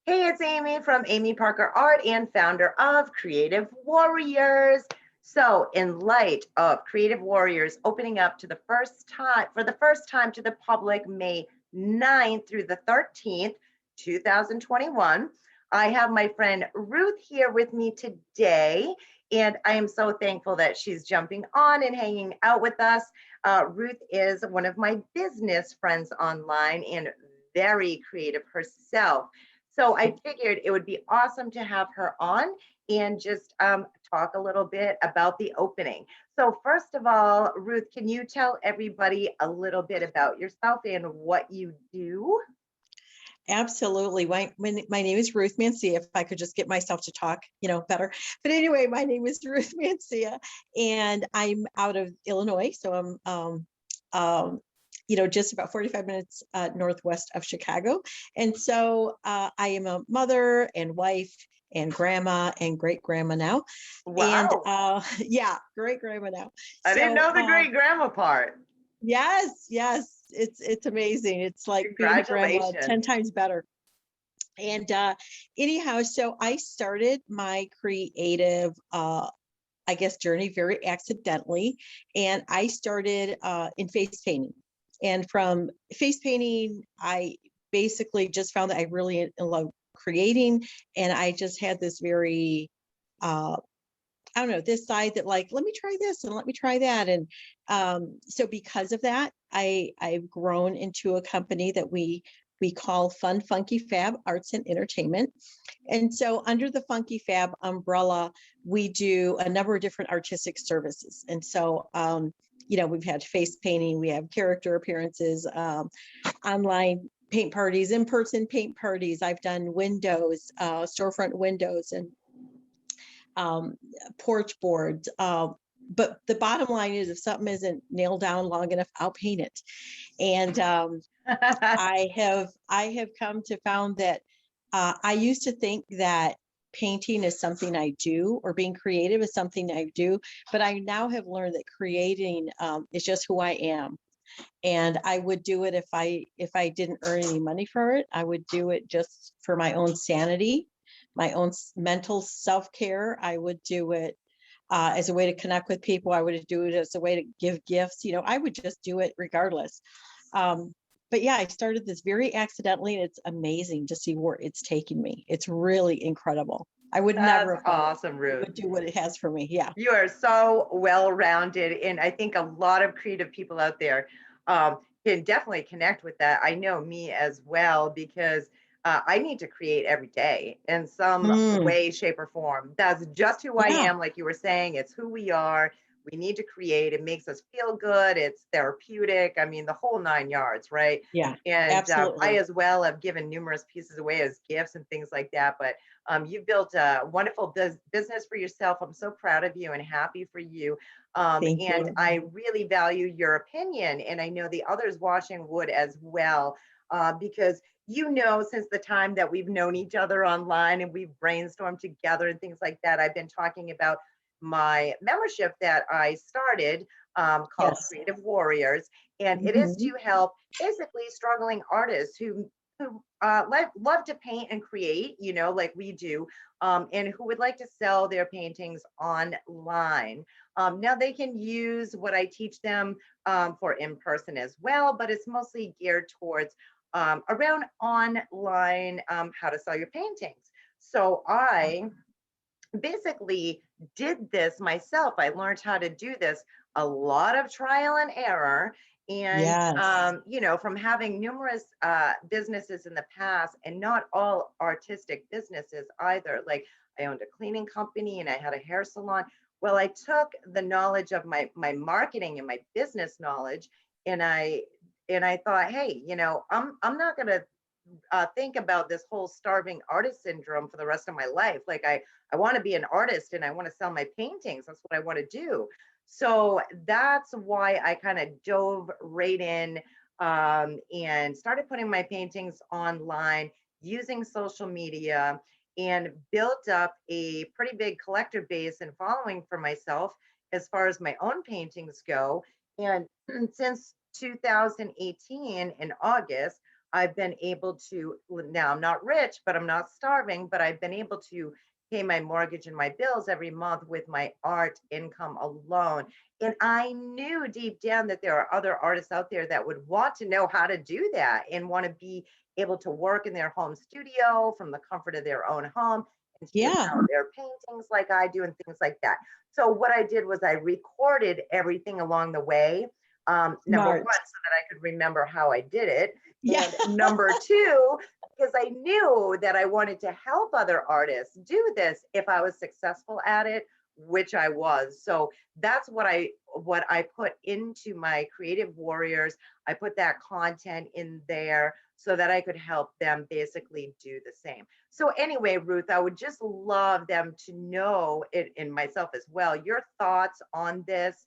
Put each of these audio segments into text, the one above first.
Hey, it's Amy from Amy Parker Art and founder of Creative Warriors. So, in light of Creative Warriors opening up to the first time for the first time to the public May 9th through the 13th, 2021, I have my friend Ruth here with me today, and I am so thankful that she's jumping on and hanging out with us. Ruth is one of my business friends online and very creative herself. So I figured it would be awesome to have her on and just talk a little bit about the opening. So, first of all, Ruth, can you tell everybody a little bit about yourself and what you do? Absolutely. My name is Ruth Mancia. If I could just get myself to talk, better. But anyway, my name is Ruth Mancia, and I'm out of Illinois. So just about 45 minutes northwest of Chicago. And so I am a mother and wife and grandma and great grandma now. And Wow, yeah, great grandma now. I didn't So know the great grandma part. yes, it's amazing. It's like being a grandma Congratulations. 10 times better. And anyhow, so I started my creative, I guess, journey very accidentally. And I started in face painting. And from face painting, I basically just found that I really love creating. And I just had this very, I don't know, this side that like, let me try this and let me try that. And so because of that, I've grown into a company that we call Fun Funky Fab Arts and Entertainment. And so under the Funky Fab umbrella, we do a number of different artistic services. And so we've had face painting, we have character appearances, online paint parties, in-person paint parties. I've done windows, storefront windows, and um, porch boards. But the bottom line is, if something isn't nailed down long enough, I'll paint it. And I have come to found that I used to think that painting is something I do, or being creative is something I do, but I now have learned that creating is just who I am. And I would do it if I didn't earn any money for it. I would do it just for my own sanity, my own mental self-care. I would do it as a way to connect with people. I would do it as a way to give gifts. I would just do it regardless. But yeah, I started this very accidentally, and it's amazing to see where it's taking me. It's really incredible. I would That's never have thought awesome, it Ruth. would do what it has for me. Yeah. You are so well-rounded, and I think a lot of creative people out there can definitely connect with that. I know me as well because I need to create every day in some Mm, way, shape, or form. That's just who I yeah. am. Like you were saying, it's who we are. We need to create. It makes us feel good. It's therapeutic. I mean, the whole nine yards, right? Yeah. And I, Absolutely. as well, have given numerous pieces away as gifts and things like that. But you've built a wonderful business for yourself. I'm so proud of you and happy for you. Thank And you. I really value your opinion. And I know the others watching would as well, because since the time that we've known each other online and we've brainstormed together and things like that, I've been talking about my membership that I started called Yes. Creative Warriors. And it is Mhm. to help basically struggling artists who love to paint and create, like we do, and who would like to sell their paintings online. Now they can use what I teach them for in person as well, but it's mostly geared towards around online how to sell your paintings. So I basically did this myself. I learned how to do this, a lot of trial and error. And, Yes. from having numerous businesses in the past, and not all artistic businesses either. Like I owned a cleaning company and I had a hair salon. Well, I took the knowledge of my marketing and my business knowledge, and I thought, hey, I'm not gonna think about this whole starving artist syndrome for the rest of my life. Like I want to be an artist and I want to sell my paintings. That's what I want to do. So that's why I kind of dove right in and started putting my paintings online using social media and built up a pretty big collector base and following for myself as far as my own paintings go. And since 2018 in August, I've been able to, now I'm not rich, but I'm not starving, but I've been able to pay my mortgage and my bills every month with my art income alone. And I knew deep down that there are other artists out there that would want to know how to do that and want to be able to work in their home studio from the comfort of their own home and ship Yeah, out their paintings like I do and things like that. So what I did was I recorded everything along the way. Number one, smart. so that I could remember how I did it. Yeah. And number two, because I knew that I wanted to help other artists do this if I was successful at it, which I was. So that's what I put into my creative warriors. I put that content in there so that I could help them basically do the same. So anyway, Ruth, I would just love them to know it, and myself as well, your thoughts on this,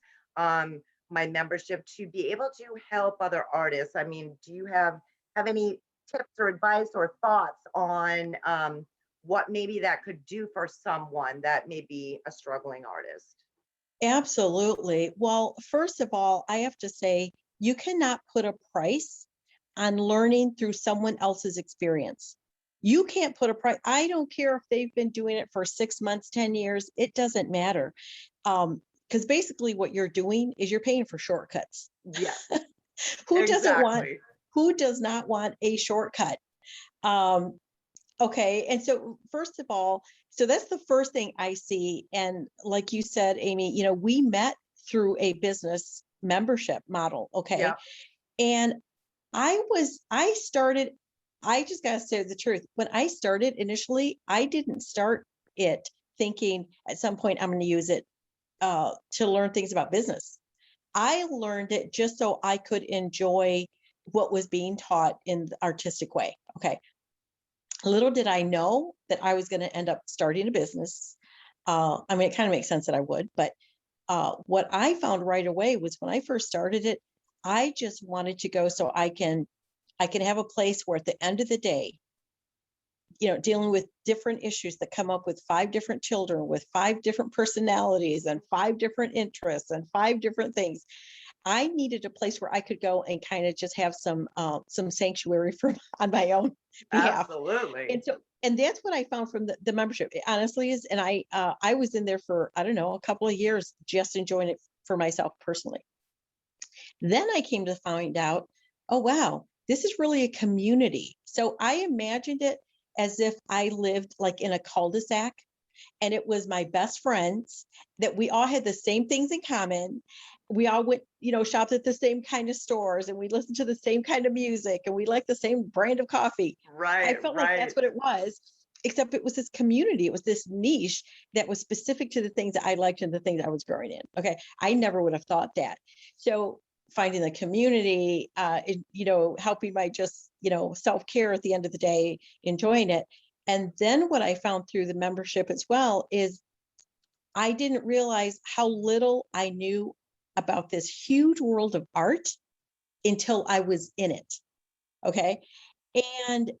my membership, to be able to help other artists. I mean, do you have any tips or advice or thoughts on what maybe that could do for someone that may be a struggling artist? Absolutely. Well, first of all, I have to say, you cannot put a price on learning through someone else's experience. You can't put a price. I don't care if they've been doing it for 6 months, 10 years, it doesn't matter. Because basically what you're doing is you're paying for shortcuts. Yes, Who doesn't want, exactly. who does not want a shortcut? Um, Okay. And so, first of all, so that's the first thing I see. And like you said, Amy, we met through a business membership model. Okay. Yeah. And I started, I just got to say the truth. When I started initially, I didn't start it thinking at some point I'm going to use it to learn things about business. I learned it just so I could enjoy what was being taught in the artistic way. Okay. Little did I know that I was going to end up starting a business. I mean, it kind of makes sense that I would, but what I found right away was when I first started it, I just wanted to go so I can have a place where at the end of the day, dealing with different issues that come up with 5 different children with 5 different personalities and 5 different interests and 5 different things. I needed a place where I could go and kind of just have some sanctuary for on my own behalf. Absolutely. And that's what I found from the membership. It honestly is. And I was in there for, I don't know, a couple of years, just enjoying it for myself personally. Then I came to find out, oh, wow, this is really a community. So I imagined it as if I lived like in a cul-de-sac and it was my best friends that we all had the same things in common. We all went, shopped at the same kind of stores and we listened to the same kind of music and we liked the same brand of coffee. I Right, felt like that's right. what it was, except it was this community. It was this niche that was specific to the things that I liked and the things I was growing in. Okay. I never would have thought that. So finding the community, helping my just, self-care at the end of the day, enjoying it. And then what I found through the membership as well is I didn't realize how little I knew about this huge world of art until I was in it. Okay. And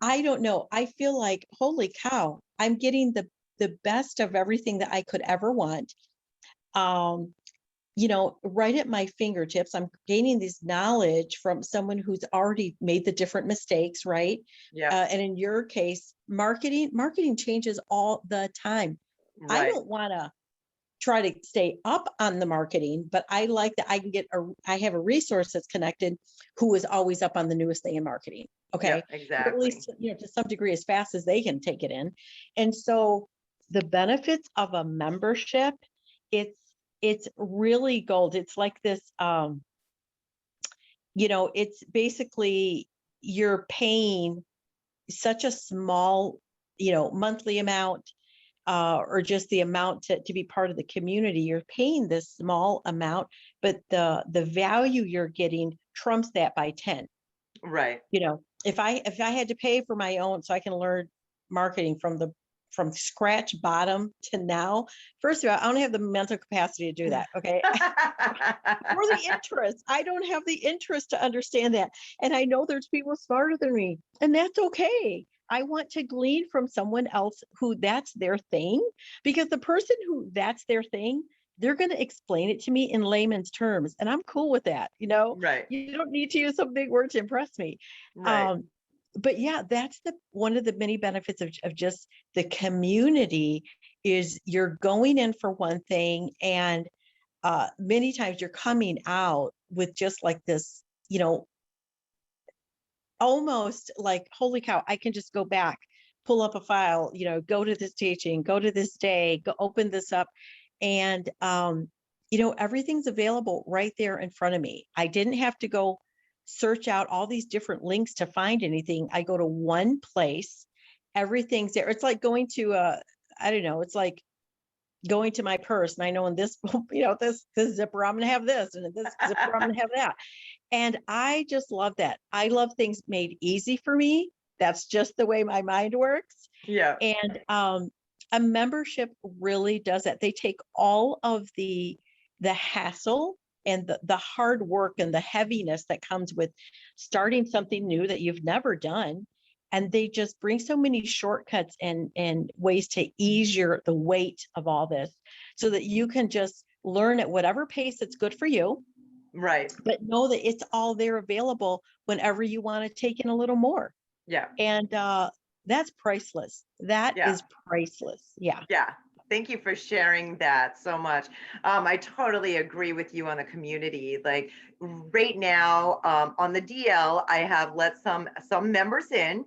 I don't know. I feel like, holy cow, I'm getting the best of everything that I could ever want. Um, right at my fingertips. I'm gaining this knowledge from someone who's already made the different mistakes, right? Yeah, And in your case, marketing changes all the time. I right. don't want to try to stay up on the marketing, but I like that I have a resource that's connected who is always up on the newest thing in marketing. Yeah, Okay. Or at exactly. least, to some degree as fast as they can take it in. And so the benefits of a membership, it's it's really gold. It's like this, it's basically you're paying such a small, monthly amount, or just the amount to be part of the community. You're paying this small amount, but the value you're getting trumps that by 10. Right. If I had to pay for my own so I can learn marketing from scratch bottom to now, first of all, I don't have the mental capacity to do that. Okay. Or the interest. I don't have the interest to understand that. And I know there's people smarter than me, and that's okay. I want to glean from someone else who that's their thing, because the person who that's their thing they're going to explain it to me in layman's terms, and I'm cool with that. You know, Right. you don't need to use some big word to impress me. Right. Um, but yeah, that's the one of the many benefits of just the community is you're going in for one thing, and many times you're coming out with just like this, almost like, holy cow, I can just go back, pull up a file, go to this teaching, go to this day, go open this up. And, everything's available right there in front of me. I didn't have to go search out all these different links to find anything. I go to one place, everything's there. It's like going to I don't know, it's like going to my purse and I know in this, this zipper, I'm going to have this, and in this zipper, I'm going to have that. And I just love that. I love things made easy for me. That's just the way my mind works. Yeah. And a membership really does that. They take all of the hassle and the hard work and the heaviness that comes with starting something new that you've never done. And they just bring so many shortcuts and ways to ease the weight of all this so that you can just learn at whatever pace that's good for you. Right. But know that it's all there available whenever you want to take in a little more. Yeah. And that's priceless. That Yeah. is priceless. Yeah. Yeah. Thank you for sharing that so much. I totally agree with you on the community. Like right now, on the DL, I have let some members in.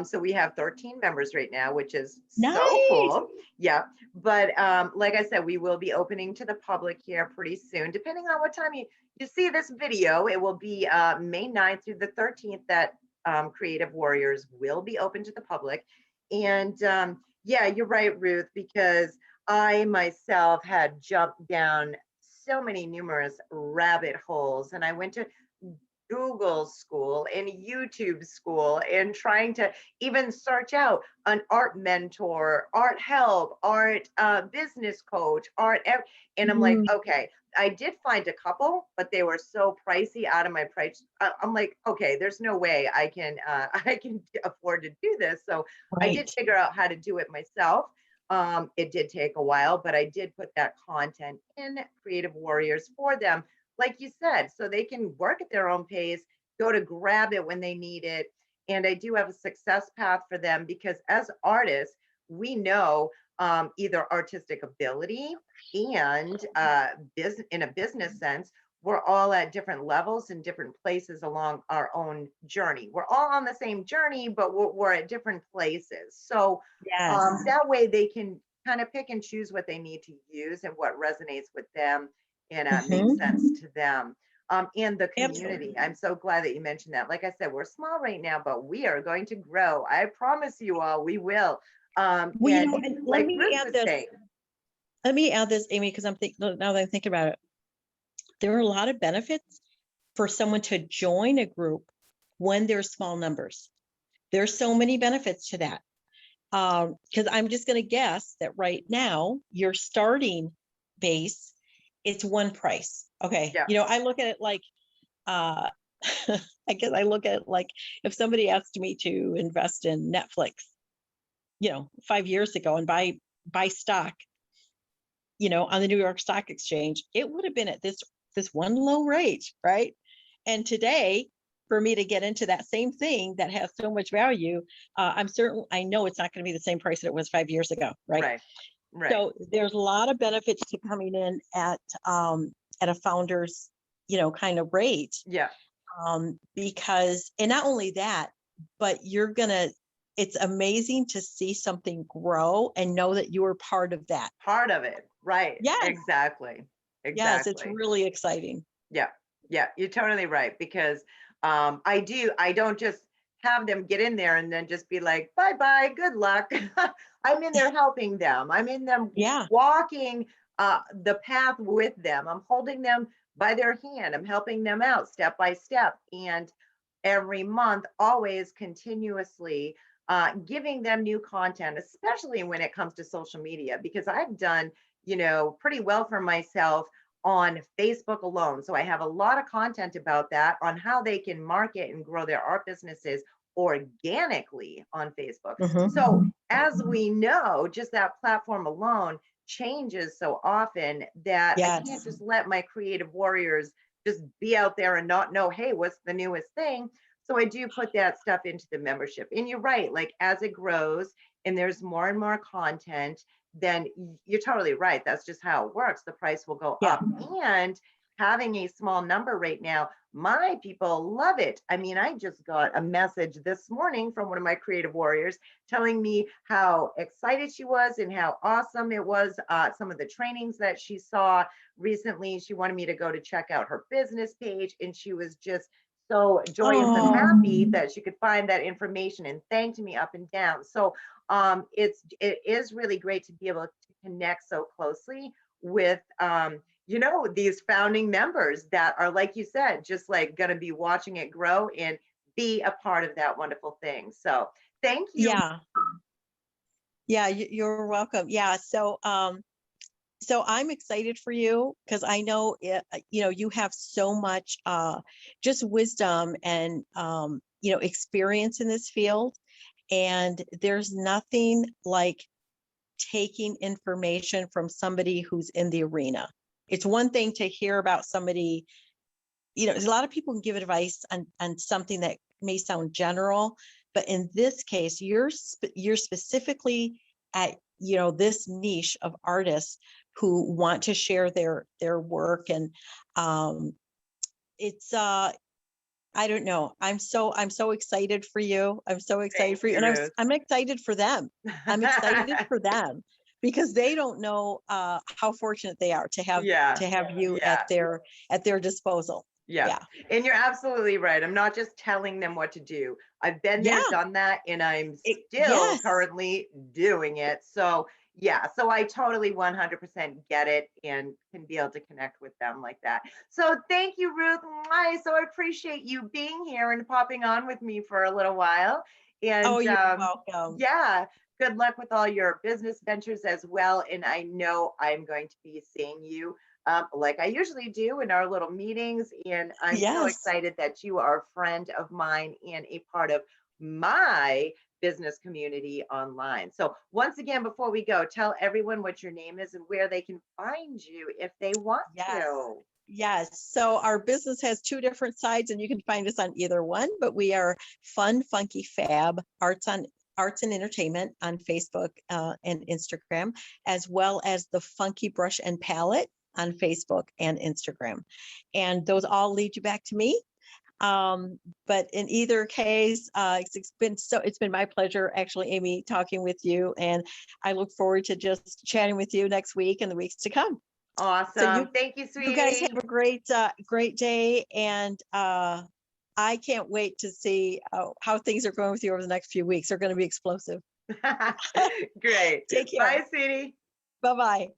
So we have 13 members right now, which is so Nice. cool. Yeah. But like I said, we will be opening to the public here pretty soon, depending on what time you see this video. It will be May 9th through the 13th that Creative Warriors will be open to the public. And yeah, you're right, Ruth, because I myself had jumped down so many numerous rabbit holes, and I went to Google school and YouTube school and trying to even search out an art mentor, art help, art business coach, and I'm like, Mhm. okay, I did find a couple, but they were so pricey out of my price. I'm like, okay, there's no way I can I can afford to do this. So I did Right. figure out how to do it myself. It did take a while, but I did put that content in Creative Warriors for them, like you said, so they can work at their own pace, go to grab it when they need it. And I do have a success path for them because as artists, we know either artistic ability and in a business sense, we're all at different levels and different places along our own journey. We're all on the same journey, but we're at different places. So Yes. that way they can kind of pick and choose what they need to use and what resonates with them and makes sense Mhm. to them. And the Absolutely. community. I'm so glad that you mentioned that. Like I said, we're small right now, but we are going to grow. I promise you all, we will. Well, And and like Ruth was saying, let me add this, Amy, because I'm thinking now that I'm thinking about it, there are a lot of benefits for someone to join a group when there's small numbers. There's so many benefits to that. Because I'm just going to guess that right now your starting base, it's one price. Okay. yeah, I look at it like, uh, I guess I look at it like if somebody asked me to invest in Netflix, 5 years ago and buy stock, on the New York Stock Exchange, it would have been at this one low rate, right? And today, for me to get into that same thing that has so much value, I know it's not going to be the same price that it was 5 years ago, right? right, right, So there's a lot of benefits to coming in at a founder's, kind of rate, yeah, because, and not only that, but it's amazing to see something grow and know that you were part of that. part of it, right, Yes. exactly, Yes, it's exactly. really exciting. Yeah, yeah, you're totally right because I don't just have them get in there and then just be like, bye bye, good luck. I'm in there helping them. I'm in them Yeah. walking the path with them. I'm holding them by their hand. I'm helping them out step by step. And every month, always continuously giving them new content, especially when it comes to social media, because I've done, pretty well for myself on Facebook alone. So I have a lot of content about that on how they can market and grow their art businesses organically on Facebook. So Mhm. as we know, just that platform alone changes so often that I can't Yes. just let my creative warriors just be out there and not know, hey, what's the newest thing? So I do put that stuff into the membership. And you're right, like as it grows and there's more and more content, then you're totally right. That's just how it works. The price will go Yeah. up. And having a small number right now, my people love it. I mean, I just got a message this morning from one of my creative warriors telling me how excited she was and how awesome it was. Some of the trainings that she saw recently, she wanted me to go to check out her business page, and she was just so joyous and Oh, happy that she could find that information and thanked me up and down. So it is really great to be able to connect so closely with these founding members that are, like you said, just like going to be watching it grow and be a part of that wonderful thing. So thank you. yeah. Yeah, you're welcome. Yeah. So I'm excited for you because I know you have so much just wisdom and experience in this field. And there's nothing like taking information from somebody who's in the arena. It's one thing to hear about somebody, a lot of people can give advice on something that may sound general, but in this case, you're specifically at this niche of artists who want to share their work. And it's I don't know. I'm so excited for you. I'm so excited Thank for you. you, And Ruth. I'm excited for them. I'm excited for them because they don't know how fortunate they are to have Yeah, you yeah. at their disposal. Yes. Yeah. And you're absolutely right. I'm not just telling them what to do. I've been there, Yeah. done that, and I'm still Yes. currently doing it. So, yeah, so I totally 100% get it and can be able to connect with them like that. So, thank you, Ruth. I so appreciate you being here and popping on with me for a little while. Oh, And you're welcome. yeah, good luck with all your business ventures as well. And I know I'm going to be seeing you like I usually do in our little meetings. And I'm so Yes. excited that you are a friend of mine and a part of my business community online. So, once again, before we go, tell everyone what your name is and where they can find you if they want Yes. to. Yes. So our business has two different sides and you can find us on either one, but we are Fun Funky Fab Arts and Entertainment on Facebook and Instagram, as well as the Funky Brush and Palette on Facebook and Instagram. And those all lead you back to me. But in either case, it's been my pleasure actually, Amy, talking with you. And I look forward to just chatting with you next week and the weeks to come. So Awesome. Thank you, you guys sweetie. have a great day, and I can't wait to see how things are going with you over the next few weeks. They're going to be explosive. Great. Take care. Bye, sweetie. Bye bye.